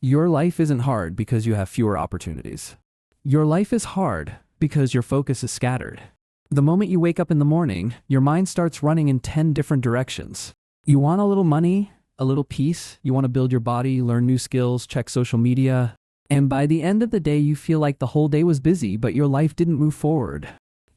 Your life isn't hard because you have fewer opportunities. Your life is hard because your focus is scattered. The moment you wake up in the morning, your mind starts running in 10 different directions. You want a little money, a little peace, you want to build your body, learn new skills, check social media, and by the end of the day you feel like the whole day was busy but your life didn't move forward.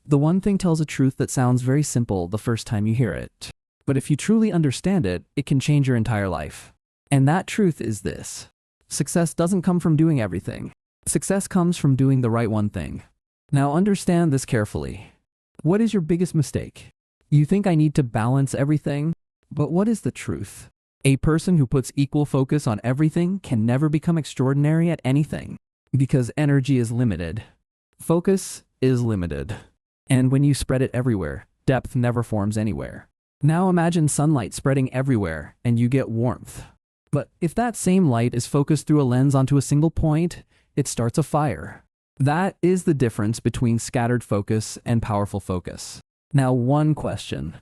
The one thing tells a truth that sounds very simple the first time you hear it. But if you truly understand it, it can change your entire life. And that truth is this. Success doesn't come from doing everything. Success comes from doing the right one thing. Now understand this carefully. What is your biggest mistake? You think I need to balance everything? But what is the truth? A person who puts equal focus on everything can never become extraordinary at anything. Because energy is limited. Focus is limited. And when you spread it everywhere, depth never forms anywhere. Now imagine sunlight spreading everywhere and you get warmth. But if that same light is focused through a lens onto a single point, it starts a fire. That is the difference between scattered focus and powerful focus. Now one question.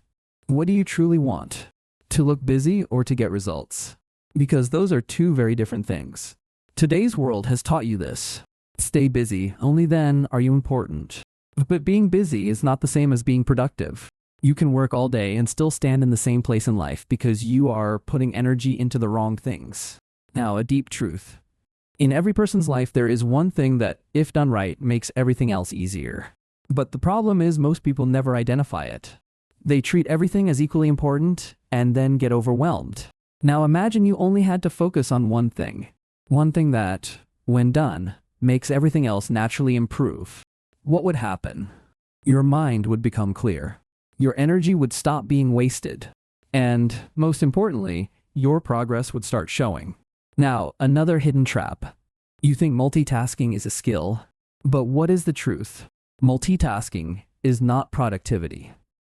What do you truly want? To look busy or to get results? Because those are two very different things. Today's world has taught you this. Stay busy, only then are you important. But being busy is not the same as being productive. You can work all day and still stand in the same place in life because you are putting energy into the wrong things. Now, a deep truth. In every person's life, there is one thing that, if done right, makes everything else easier. But the problem is most people never identify it. They treat everything as equally important and then get overwhelmed. Now imagine you only had to focus on one thing. One thing that, when done, makes everything else naturally improve. What would happen? Your mind would become clear. Your energy would stop being wasted. And, most importantly, your progress would start showing. Now, another hidden trap. You think multitasking is a skill, but what is the truth? Multitasking is not productivity.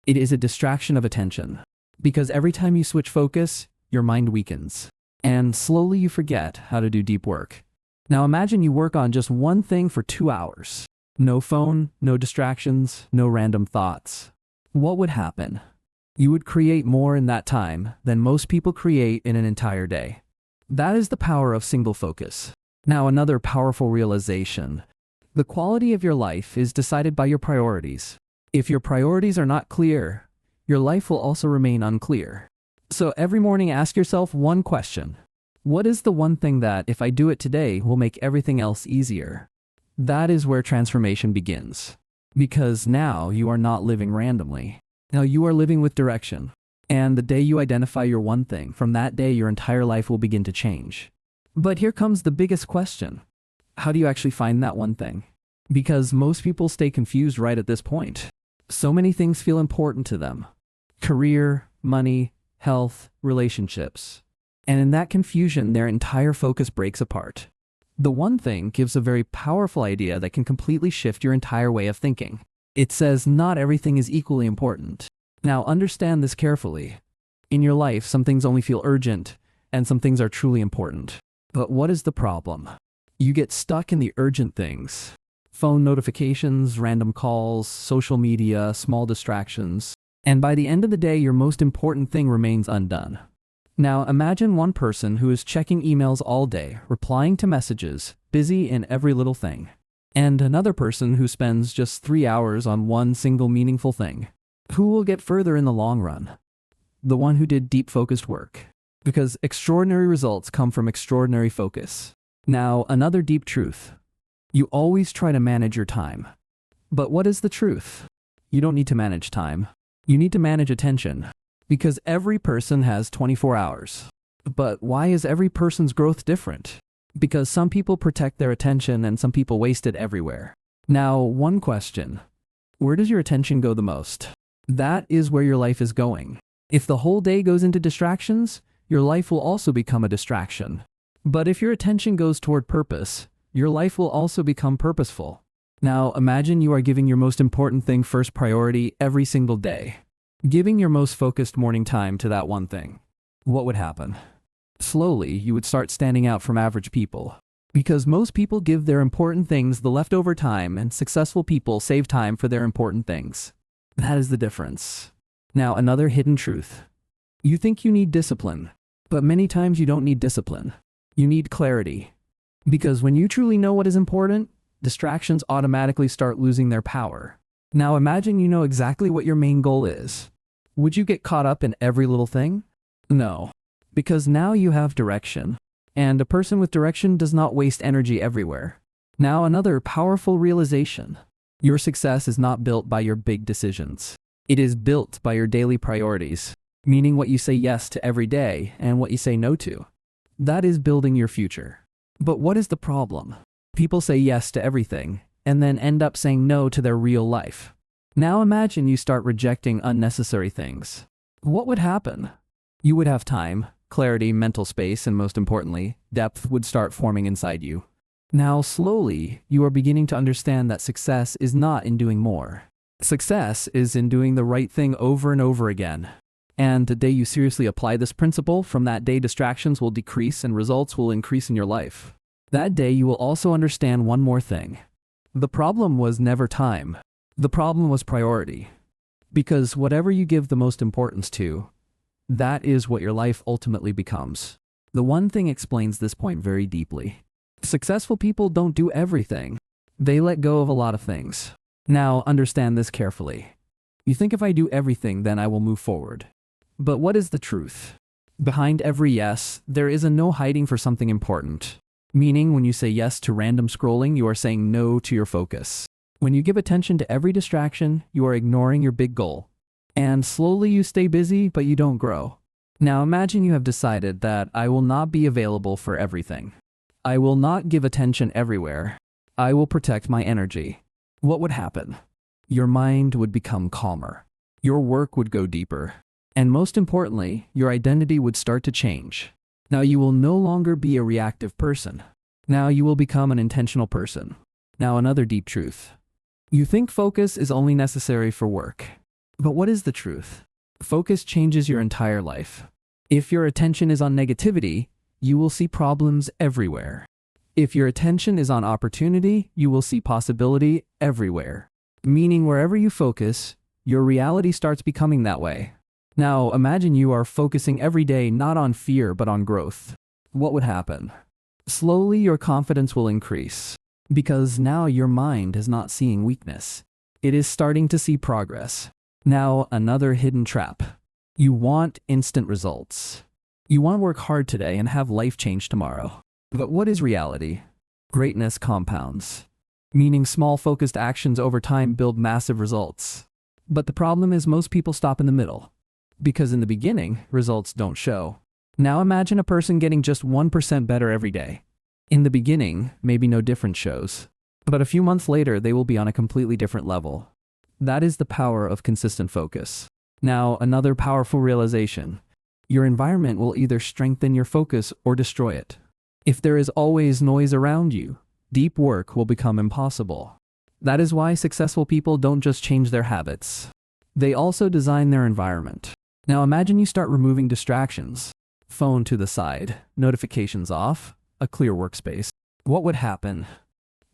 It is a distraction of attention. Because every time you switch focus, your mind weakens. And slowly you forget how to do deep work. Now imagine you work on just one thing for 2 hours. No phone, no distractions, no random thoughts. What would happen? You would create more in that time than most people create in an entire day. That is the power of single focus. Now another powerful realization. The quality of your life is decided by your priorities. If your priorities are not clear, your life will also remain unclear. So every morning ask yourself one question. What is the one thing that, if I do it today, will make everything else easier? That is where transformation begins. Because now you are not living randomly. Now you are living with direction. And the day you identify your one thing, from that day your entire life will begin to change. But here comes the biggest question. How do you actually find that one thing? Because most people stay confused right at this point. So many things feel important to them. Career, money, health, relationships. And in that confusion, their entire focus breaks apart. The one thing gives a very powerful idea that can completely shift your entire way of thinking. It says not everything is equally important. Now understand this carefully. In your life, some things only feel urgent, and some things are truly important. But what is the problem? You get stuck in the urgent things. Phone notifications, random calls, social media, small distractions. And by the end of the day, your most important thing remains undone. Now imagine one person who is checking emails all day, replying to messages, busy in every little thing. And another person who spends just 3 hours on one single meaningful thing. Who will get further in the long run? The one who did deep focused work. Because extraordinary results come from extraordinary focus. Now, another deep truth. You always try to manage your time. But what is the truth? You don't need to manage time. You need to manage attention. Because every person has 24 hours. But why is every person's growth different? Because some people protect their attention and some people waste it everywhere. Now, one question. Where does your attention go the most? That is where your life is going. If the whole day goes into distractions, your life will also become a distraction. But if your attention goes toward purpose, your life will also become purposeful. Now, imagine you are giving your most important thing first priority every single day. Giving your most focused morning time to that one thing. What would happen? Slowly, you would start standing out from average people. Because most people give their important things the leftover time and successful people save time for their important things. That is the difference. Now, another hidden truth. You think you need discipline, but many times you don't need discipline. You need clarity. Because when you truly know what is important, distractions automatically start losing their power. Now imagine you know exactly what your main goal is. Would you get caught up in every little thing? No. Because now you have direction. And a person with direction does not waste energy everywhere. Now another powerful realization. Your success is not built by your big decisions. It is built by your daily priorities, meaning what you say yes to every day and what you say no to. That is building your future. But what is the problem? People say yes to everything and then end up saying no to their real life. Now imagine you start rejecting unnecessary things. What would happen? You would have time, clarity, mental space, and most importantly, depth would start forming inside you. Now slowly, you are beginning to understand that success is not in doing more. Success is in doing the right thing over and over again. And the day you seriously apply this principle, from that day distractions will decrease and results will increase in your life. That day you will also understand one more thing. The problem was never time. The problem was priority. Because whatever you give the most importance to, that is what your life ultimately becomes. The one thing explains this point very deeply. Successful people don't do everything. They let go of a lot of things. Now, understand this carefully. You think if I do everything, then I will move forward. But what is the truth? Behind every yes, there is a no hiding for something important. Meaning, when you say yes to random scrolling, you are saying no to your focus. When you give attention to every distraction, you are ignoring your big goal. And slowly you stay busy, but you don't grow. Now imagine you have decided that I will not be available for everything. I will not give attention everywhere. I will protect my energy. What would happen? Your mind would become calmer. Your work would go deeper. And most importantly, your identity would start to change. Now you will no longer be a reactive person. Now you will become an intentional person. Now another deep truth. You think focus is only necessary for work. But what is the truth? Focus changes your entire life. If your attention is on negativity, you will see problems everywhere. If your attention is on opportunity, you will see possibility everywhere. Meaning wherever you focus, your reality starts becoming that way. Now imagine you are focusing every day not on fear but on growth. What would happen? Slowly your confidence will increase. Because now your mind is not seeing weakness. It is starting to see progress. Now another hidden trap. You want instant results. You want to work hard today and have life change tomorrow. But what is reality? Greatness compounds. Meaning small focused actions over time build massive results. But the problem is most people stop in the middle. Because in the beginning, results don't show. Now imagine a person getting just 1% better every day. In the beginning, maybe no difference shows. But a few months later, they will be on a completely different level. That is the power of consistent focus. Now, another powerful realization. Your environment will either strengthen your focus or destroy it. If there is always noise around you, deep work will become impossible. That is why successful people don't just change their habits. They also design their environment. Now imagine you start removing distractions. Phone to the side, notifications off, a clear workspace. What would happen?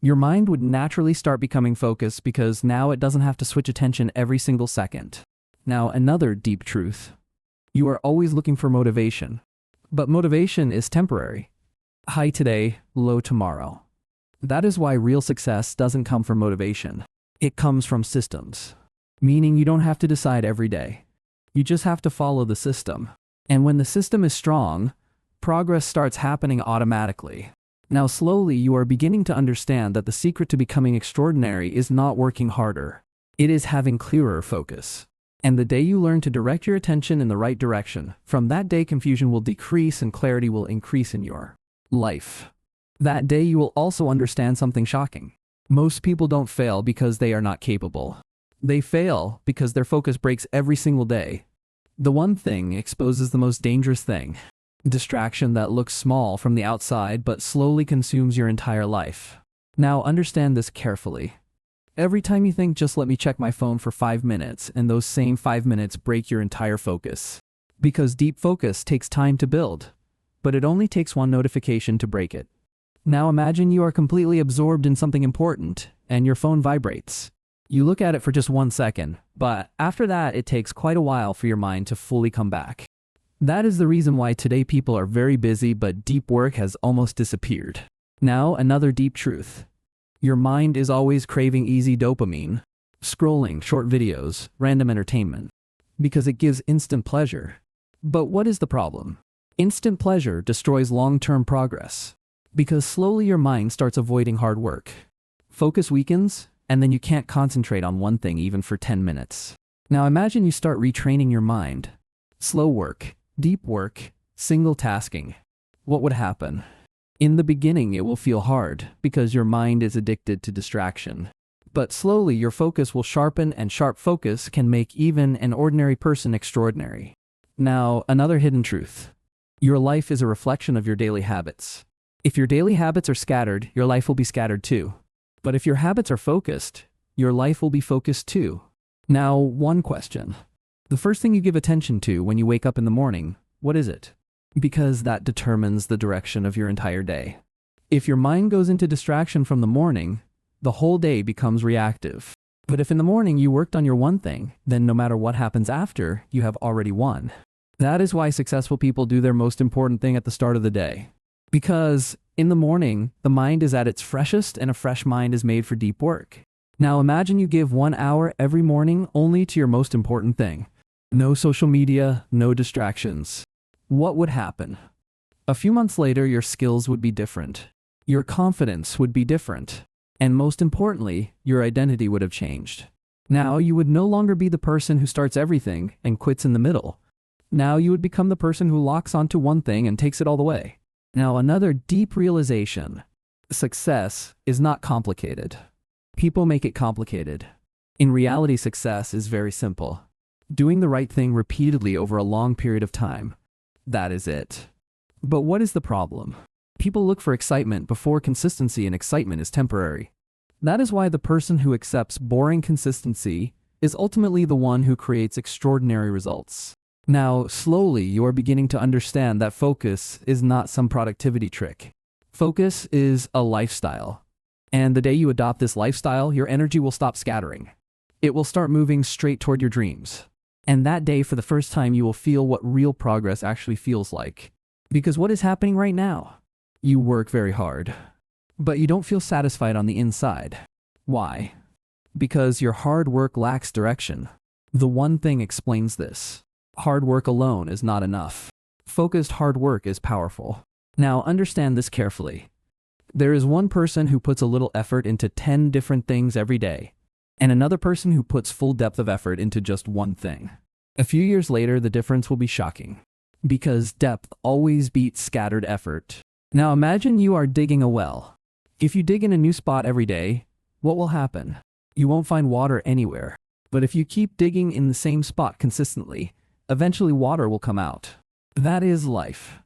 Your mind would naturally start becoming focused because now it doesn't have to switch attention every single second. Now another deep truth. You are always looking for motivation. But motivation is temporary. High today, low tomorrow. That is why real success doesn't come from motivation. It comes from systems. Meaning you don't have to decide every day. You just have to follow the system. And when the system is strong, progress starts happening automatically. Now slowly you are beginning to understand that the secret to becoming extraordinary is not working harder. It is having clearer focus. And the day you learn to direct your attention in the right direction, from that day confusion will decrease and clarity will increase in your life. That day you will also understand something shocking. Most people don't fail because they are not capable. They fail because their focus breaks every single day. The one thing exposes the most dangerous thing. Distraction that looks small from the outside but slowly consumes your entire life. Now understand this carefully. Every time you think, just let me check my phone for 5 minutes, and those same 5 minutes break your entire focus. Because deep focus takes time to build, but it only takes one notification to break it. Now imagine you are completely absorbed in something important, and your phone vibrates. You look at it for just 1 second, but after that it takes quite a while for your mind to fully come back. That is the reason why today people are very busy but deep work has almost disappeared. Now, another deep truth. Your mind is always craving easy dopamine, scrolling short videos, random entertainment, because it gives instant pleasure. But what is the problem? Instant pleasure destroys long-term progress, because slowly your mind starts avoiding hard work. Focus weakens, and then you can't concentrate on one thing even for 10 minutes. Now imagine you start retraining your mind. Slow work, deep work, single tasking. What would happen? In the beginning, it will feel hard because your mind is addicted to distraction. But slowly your focus will sharpen, and sharp focus can make even an ordinary person extraordinary. Now, another hidden truth. Your life is a reflection of your daily habits. If your daily habits are scattered, your life will be scattered too. But if your habits are focused, your life will be focused too. Now, one question. The first thing you give attention to when you wake up in the morning, what is it? Because that determines the direction of your entire day. If your mind goes into distraction from the morning, the whole day becomes reactive. But if in the morning you worked on your one thing, then no matter what happens after, you have already won. That is why successful people do their most important thing at the start of the day. Because in the morning, the mind is at its freshest, and a fresh mind is made for deep work. Now imagine you give 1 hour every morning only to your most important thing. No social media, no distractions. What would happen? A few months later, your skills would be different. Your confidence would be different. And most importantly, your identity would have changed. Now you would no longer be the person who starts everything and quits in the middle. Now you would become the person who locks onto one thing and takes it all the way. Now, another deep realization. Success is not complicated. People make it complicated. In reality, success is very simple. Doing the right thing repeatedly over a long period of time. That is it. But what is the problem? People look for excitement before consistency, and excitement is temporary. That is why the person who accepts boring consistency is ultimately the one who creates extraordinary results. Now, slowly, you are beginning to understand that focus is not some productivity trick. Focus is a lifestyle. And the day you adopt this lifestyle, your energy will stop scattering. It will start moving straight toward your dreams. And that day, for the first time, you will feel what real progress actually feels like. Because what is happening right now? You work very hard, but you don't feel satisfied on the inside. Why? Because your hard work lacks direction. The one thing explains this. Hard work alone is not enough. Focused hard work is powerful. Now understand this carefully. There is one person who puts a little effort into 10 different things every day, and another person who puts full depth of effort into just one thing. A few years later, the difference will be shocking, because depth always beats scattered effort. Now imagine you are digging a well. If you dig in a new spot every day, what will happen? You won't find water anywhere. But if you keep digging in the same spot consistently, eventually water will come out. That is life.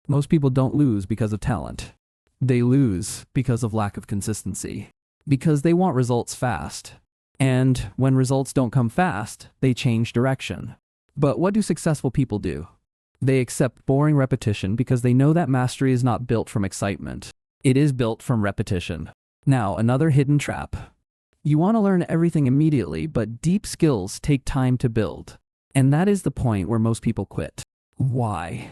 Most people don't lose because of talent. They lose because of lack of consistency. Because they want results fast. And when results don't come fast, they change direction. But what do successful people do? They accept boring repetition because they know that mastery is not built from excitement. It is built from repetition. Now, another hidden trap. You want to learn everything immediately, but deep skills take time to build. And that is the point where most people quit. Why?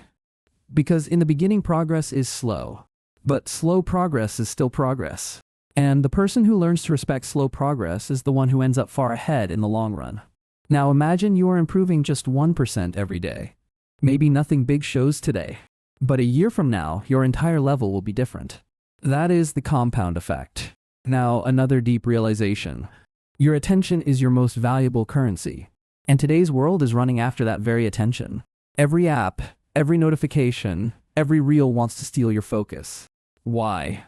Because in the beginning, progress is slow. But slow progress is still progress. And the person who learns to respect slow progress is the one who ends up far ahead in the long run. Now imagine you are improving just 1% every day. Maybe nothing big shows today. But a year from now, your entire level will be different. That is the compound effect. Now, another deep realization. Your attention is your most valuable currency. And today's world is running after that very attention. Every app, every notification, every reel wants to steal your focus. Why?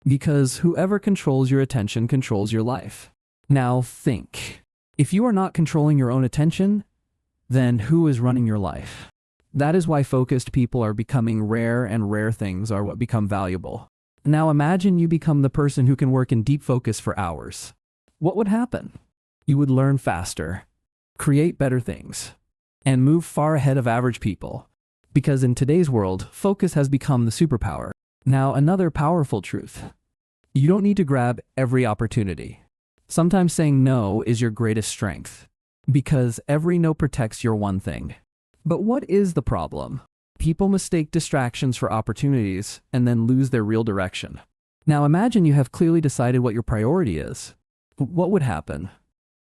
Because whoever controls your attention controls your life. Now think. If you are not controlling your own attention, then who is running your life? That is why focused people are becoming rare, and rare things are what become valuable. Now imagine you become the person who can work in deep focus for hours. What would happen? You would learn faster, create better things, and move far ahead of average people. Because in today's world, focus has become the superpower. Now, another powerful truth. You don't need to grab every opportunity. Sometimes saying no is your greatest strength, because every no protects your one thing. But what is the problem? People mistake distractions for opportunities and then lose their real direction. Now imagine you have clearly decided what your priority is. What would happen?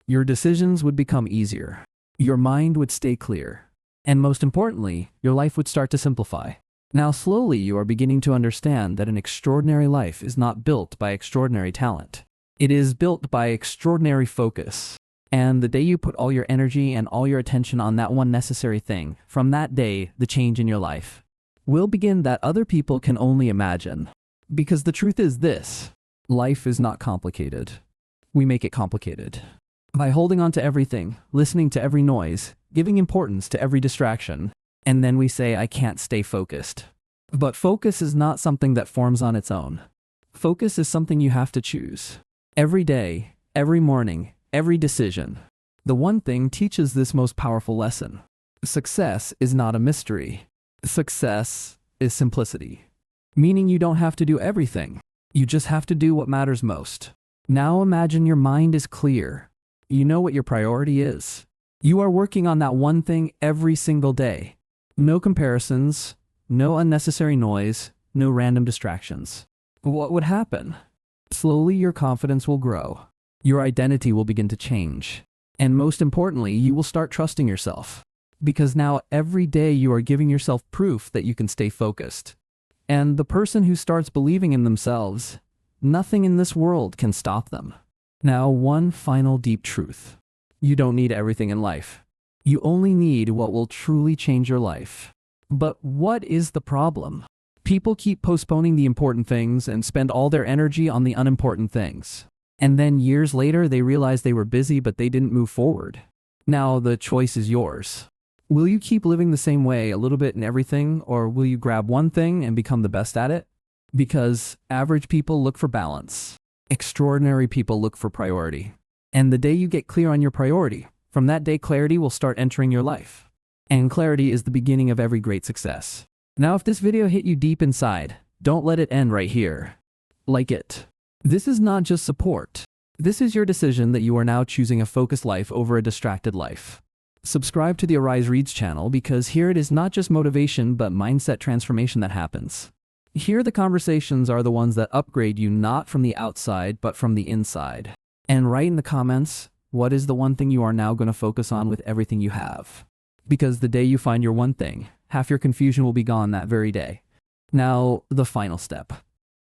Your decisions would become easier. Your mind would stay clear. And most importantly, your life would start to simplify. Now slowly you are beginning to understand that an extraordinary life is not built by extraordinary talent. It is built by extraordinary focus. And the day you put all your energy and all your attention on that one necessary thing, from that day, the change in your life will begin that other people can only imagine. Because the truth is this: life is not complicated. We make it complicated. By holding on to everything, listening to every noise, giving importance to every distraction, and then we say, I can't stay focused. But focus is not something that forms on its own. Focus is something you have to choose. Every day, every morning, every decision. The one thing teaches this most powerful lesson. Success is not a mystery. Success is simplicity. Meaning you don't have to do everything. You just have to do what matters most. Now imagine your mind is clear. You know what your priority is. You are working on that one thing every single day. No comparisons, no unnecessary noise, no random distractions. What would happen? Slowly your confidence will grow. Your identity will begin to change. And most importantly, you will start trusting yourself. Because now every day you are giving yourself proof that you can stay focused. And the person who starts believing in themselves, nothing in this world can stop them. Now, one final deep truth. You don't need everything in life. You only need what will truly change your life. But what is the problem? People keep postponing the important things and spend all their energy on the unimportant things. And then years later, they realize they were busy, but they didn't move forward. Now, the choice is yours. Will you keep living the same way, a little bit in everything, or will you grab one thing and become the best at it? Because average people look for balance. Extraordinary people look for priority. And the day you get clear on your priority, from that day clarity will start entering your life. And clarity is the beginning of every great success. Now, if this video hit you deep inside, don't let it end right here. Like it. This is not just support. This is your decision that you are now choosing a focused life over a distracted life. Subscribe to the Arise Reads channel because here it is not just motivation but mindset transformation that happens. Here the conversations are the ones that upgrade you not from the outside but from the inside. And write in the comments, what is the one thing you are now going to focus on with everything you have? Because the day you find your one thing, half your confusion will be gone that very day. Now, the final step.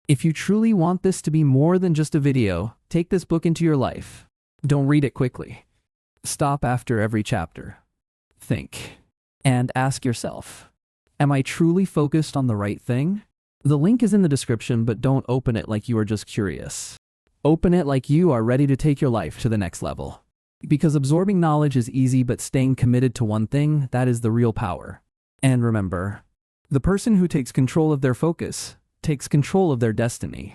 If you truly want this to be more than just a video, take this book into your life. Don't read it quickly. Stop after every chapter. Think. And ask yourself, am I truly focused on the right thing? The link is in the description, but don't open it like you are just curious. Open it like you are ready to take your life to the next level. Because absorbing knowledge is easy, but staying committed to one thing, that is the real power. And remember, the person who takes control of their focus takes control of their destiny.